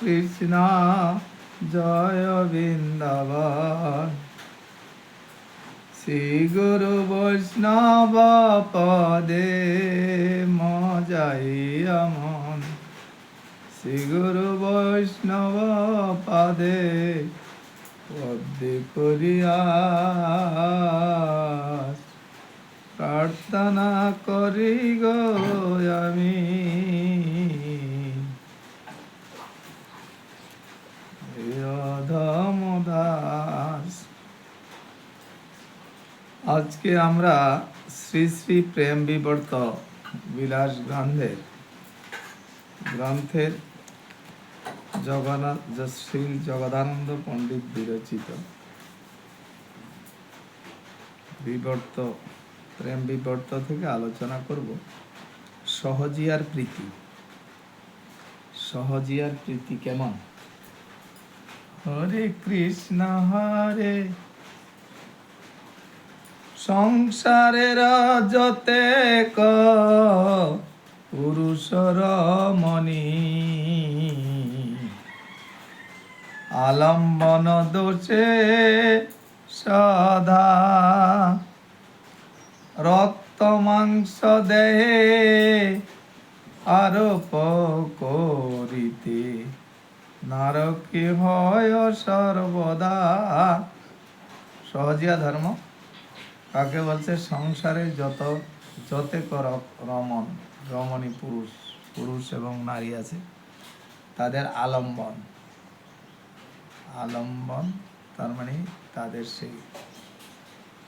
কৃষ্ণ জয় বৃন্দাবন। শ্রী গুরু বৈষ্ণব পদে মজাইয়া মন। শ্রী গুরু বৈষ্ণব পদে পদ্মে করিয়া প্রার্থনা করি গো আমি। অধম দাস। আজকে আমরা শ্রী শ্রী প্রেম বিবর্ত বিলাস গ্রন্থের শ্রী জগদানন্দ পণ্ডিত বিরচিত প্রেম বিবর্ত থেকে আলোচনা করব সহজিয়ার প্রীতি। সহজিয়ার প্রীতি কেমন? হরে কৃষ্ণ হরে সংসারের যতেক পুরুষর মনি, আলম্বন দোষে সদা রক্ত মাংস দেহে আরোপ করিতে নারকী হয় সর্বদা। সহজিয়া ধর্ম কাকে বলছে? সংসারে যতেক রমণী পুরুষ এবং নারী আছে, তাদের আলম্বন তার মানে তাদের সেই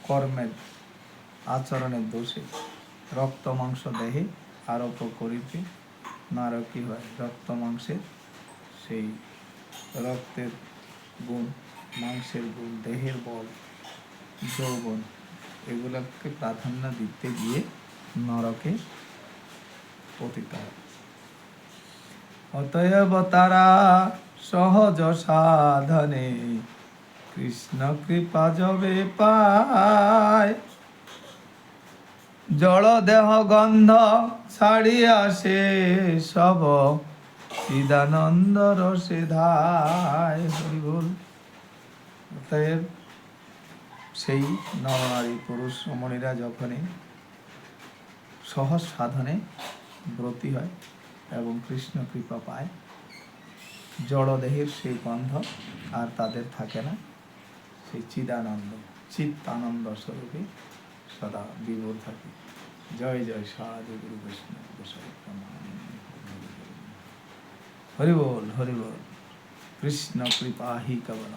কর্মের আচরণের দোষে রক্ত মাংস দেহে আরোপ করিতে নারকী হয়। রক্ত মাংসের সেই রক্তের গুণ, মাংসের গুণ, দেহের বল, যৌবন, এগুলোকে প্রাধান্য দিতে গিয়ে নরকে পতিত হয়। অতএব তারা সহজ সাধনে কৃষ্ণ কৃপা যবে পায়, জড় দেহ গন্ধ ছাড়িয়া সে সব চিদানন্দ রসে ধায়। হরি বল। অতএব সেই নরনারী পুরুষ রমণীরা যখনই সহজ সাধনে ব্রতী হয় এবং কৃষ্ণ কৃপা পায়, জড়দেহের সেই গন্ধ আর তাদের থাকে না, সেই চিত্তানন্দ স্বরূপে সদা বিভোর থাকে। জয় জয় সাধু গুরু বৈষ্ণব গোসাই। হরি বল হরি বল। কৃষ্ণ কৃপা হি কেবল।